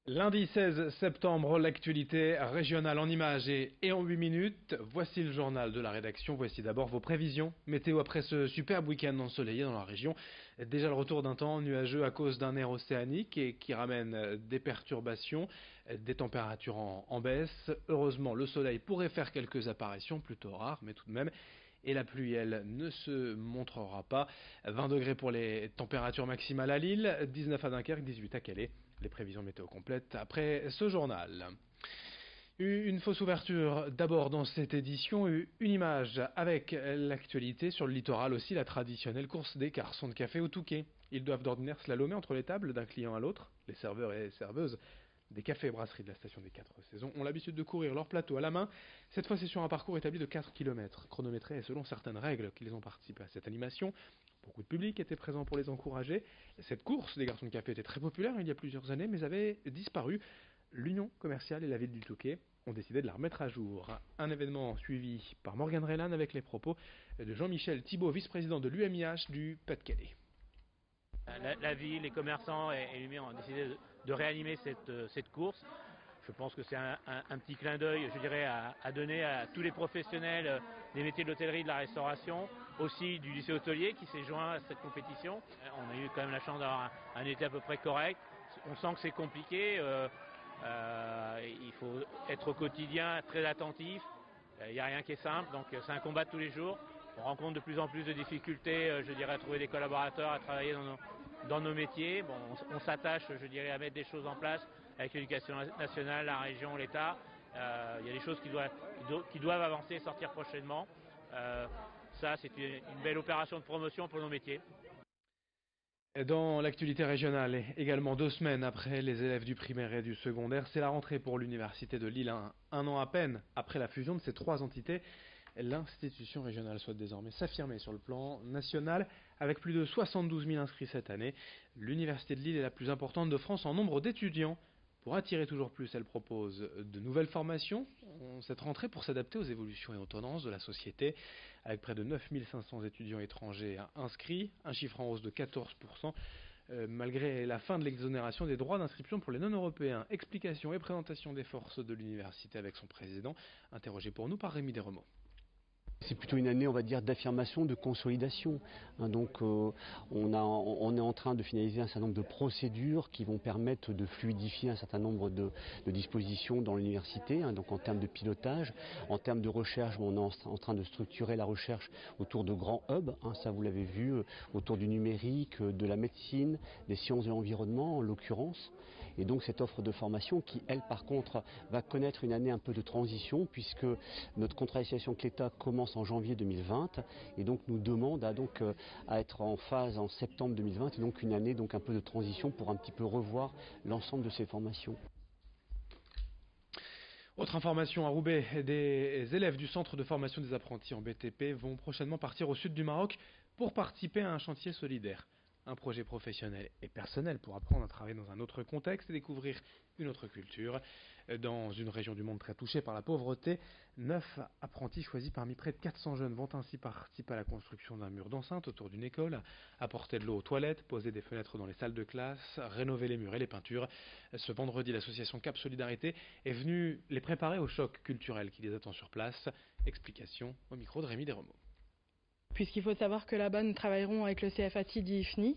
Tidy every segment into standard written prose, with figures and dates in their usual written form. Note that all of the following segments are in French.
Lundi 16 septembre, l'actualité régionale en images et en 8 minutes. Voici le journal de la rédaction. Voici d'abord vos prévisions. Météo après ce superbe week-end ensoleillé dans la région. Déjà le retour d'un temps nuageux à cause d'un air océanique et qui ramène des perturbations, des températures en baisse. Heureusement, le soleil pourrait faire quelques apparitions, plutôt rares, mais tout de même. Et la pluie, elle, ne se montrera pas. 20 degrés pour les températures maximales à Lille, 19 à Dunkerque, 18 à Calais. Les prévisions météo complètes après ce journal. Une fausse ouverture d'abord dans cette édition, une image avec l'actualité sur le littoral aussi, la traditionnelle course des garçons de café au Touquet. Ils doivent d'ordinaire slalomer entre les tables d'un client à l'autre. Les serveurs et serveuses des cafés et brasseries de la station des 4 saisons ont l'habitude de courir leur plateau à la main. Cette fois, c'est sur un parcours établi de 4 km, chronométré et selon certaines règles qu'ils ont participé à cette animation. Beaucoup de public était présent pour les encourager. Cette course des garçons de café était très populaire il y a plusieurs années, mais avait disparu. L'Union commerciale et la ville du Touquet ont décidé de la remettre à jour. Un événement suivi par Morgane Relan avec les propos de Jean-Michel Thibault, vice-président de l'UMIH du Pas-de-Calais. La ville, les commerçants et les maires ont décidé de réanimer cette course. Je pense que c'est un petit clin d'œil, je dirais, à donner à tous les professionnels des métiers de l'hôtellerie, de la restauration, aussi du lycée hôtelier qui s'est joint à cette compétition. On a eu quand même la chance d'avoir un été à peu près correct. On sent que c'est compliqué. Il faut être au quotidien très attentif. Il n'y a rien qui est simple, donc c'est un combat de tous les jours. On rencontre de plus en plus de difficultés, je dirais, à trouver des collaborateurs, à travailler dans nos métiers. Bon, on s'attache, je dirais, à mettre des choses en place avec l'éducation nationale, la région, l'État. Il y a des choses qui doivent avancer et sortir prochainement. Ça, c'est une belle opération de promotion pour nos métiers. Dans l'actualité régionale, également 2 semaines après les élèves du primaire et du secondaire, c'est la rentrée pour l'Université de Lille. Un an à peine après la fusion de ces 3 entités, l'institution régionale souhaite désormais s'affirmer sur le plan national avec plus de 72 000 inscrits cette année. L'Université de Lille est la plus importante de France en nombre d'étudiants. Pour attirer toujours plus, elle propose de nouvelles formations cette rentrée pour s'adapter aux évolutions et aux tendances de la société, avec près de 9 500 étudiants étrangers inscrits, un chiffre en hausse de 14%, malgré la fin de l'exonération des droits d'inscription pour les non-européens. Explication et présentation des forces de l'université avec son président, interrogé pour nous par Rémi Desremeaux. C'est plutôt une année, on va dire, d'affirmation, de consolidation. Donc on est en train de finaliser un certain nombre de procédures qui vont permettre de fluidifier un certain nombre de dispositions dans l'université. Donc en termes de pilotage, en termes de recherche, on est en train de structurer la recherche autour de grands hubs. Ça vous l'avez vu, autour du numérique, de la médecine, des sciences de l'environnement en l'occurrence. Et donc cette offre de formation qui, elle, par contre, va connaître une année un peu de transition puisque notre contractualisation avec l'État commence en janvier 2020 et donc nous demande à être en phase en septembre 2020 et donc une année un peu de transition pour un petit peu revoir l'ensemble de ces formations. Autre information à Roubaix, des élèves du centre de formation des apprentis en BTP vont prochainement partir au sud du Maroc pour participer à un chantier solidaire. Un projet professionnel et personnel pour apprendre à travailler dans un autre contexte et découvrir une autre culture. Dans une région du monde très touchée par la pauvreté, 9 apprentis choisis parmi près de 400 jeunes vont ainsi participer à la construction d'un mur d'enceinte autour d'une école, apporter de l'eau aux toilettes, poser des fenêtres dans les salles de classe, rénover les murs et les peintures. Ce vendredi, l'association Cap Solidarité est venue les préparer au choc culturel qui les attend sur place. Explication au micro de Rémi Desremeaux. Puisqu'il faut savoir que là-bas, nous travaillerons avec le CFATI d'IFNI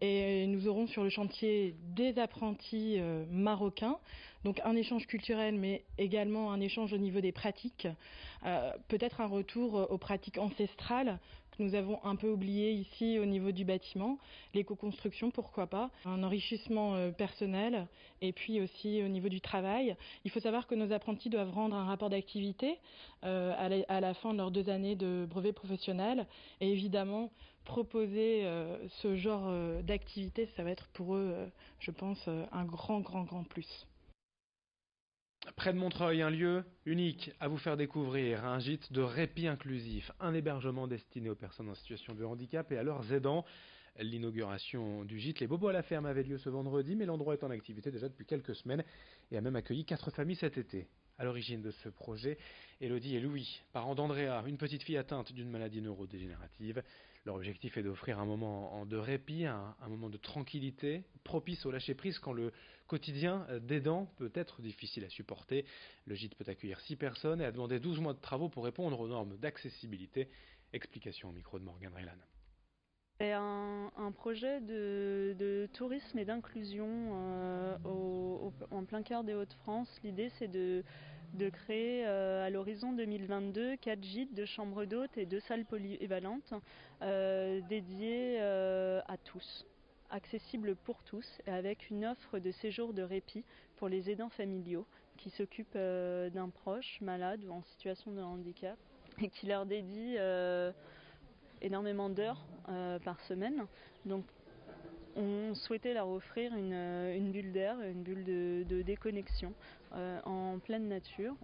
et nous aurons sur le chantier des apprentis marocains, donc un échange culturel mais également un échange au niveau des pratiques, peut-être un retour aux pratiques ancestrales que nous avons un peu oubliées ici au niveau du bâtiment, l'éco-construction pourquoi pas, un enrichissement personnel et puis aussi au niveau du travail. Il faut savoir que nos apprentis doivent rendre un rapport d'activité à la fin de leurs 2 années de brevet professionnel et évidemment proposer ce genre d'activité, ça va être pour eux, je pense, un grand plus. Près de Montreuil, un lieu unique à vous faire découvrir, un gîte de répit inclusif, un hébergement destiné aux personnes en situation de handicap et à leurs aidants. L'inauguration du gîte Les Bobos à la ferme avait lieu ce vendredi, mais l'endroit est en activité déjà depuis quelques semaines et a même accueilli 4 familles cet été. À l'origine de ce projet, Elodie et Louis, parents d'Andrea, une petite fille atteinte d'une maladie neurodégénérative. Leur objectif est d'offrir un moment de répit, un moment de tranquillité, propice au lâcher-prise quand le quotidien d'aidant peut être difficile à supporter. Le gîte peut accueillir 6 personnes et a demandé 12 mois de travaux pour répondre aux normes d'accessibilité. Explication au micro de Morgane Reylan. C'est un projet de tourisme et d'inclusion en plein cœur des Hauts-de-France. L'idée, c'est de créer à l'horizon 2022 4 gîtes de chambres d'hôtes et 2 salles polyvalentes dédiées à tous, accessibles pour tous, et avec une offre de séjour de répit pour les aidants familiaux qui s'occupent d'un proche malade ou en situation de handicap et qui leur dédie énormément d'heures par semaine. Donc on souhaitait leur offrir une bulle d'air, une bulle de déconnexion en pleine nature.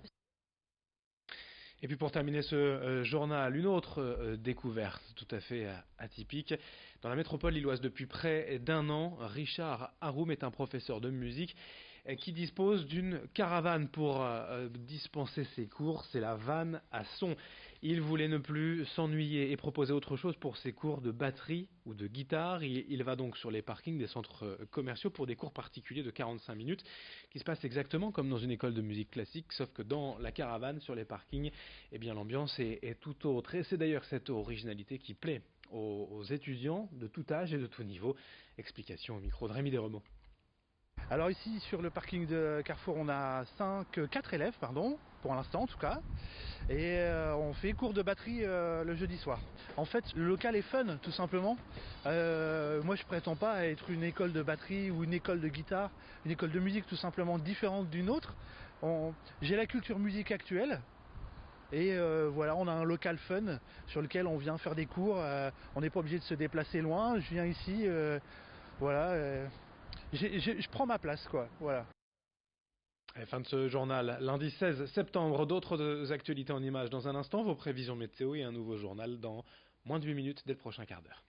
Et puis pour terminer ce journal, une autre découverte tout à fait atypique. Dans la métropole lilloise depuis près d'1 an, Richard Haroum est un professeur de musique qui dispose d'une caravane pour dispenser ses cours. C'est la vanne à son. Il voulait ne plus s'ennuyer et proposer autre chose pour ses cours de batterie ou de guitare. Il va donc sur les parkings des centres commerciaux pour des cours particuliers de 45 minutes qui se passent exactement comme dans une école de musique classique, sauf que dans la caravane, sur les parkings, eh bien, l'ambiance est tout autre. Et c'est d'ailleurs cette originalité qui plaît aux étudiants de tout âge et de tout niveau. Explication au micro de Rémi Desremeaux. Alors ici sur le parking de Carrefour on a 4 élèves pour l'instant en tout cas, et on fait cours de batterie le jeudi soir. En fait le local est fun tout simplement. Moi je prétends pas à être une école de batterie ou une école de guitare, une école de musique tout simplement différente d'une autre. J'ai la culture musique actuelle. Et voilà, on a un local fun sur lequel on vient faire des cours, on n'est pas obligé de se déplacer loin, je viens ici, voilà. Je prends ma place, quoi. Voilà. Et fin de ce journal, lundi 16 septembre, d'autres actualités en images dans un instant, vos prévisions météo et un nouveau journal dans moins de 8 minutes dès le prochain quart d'heure.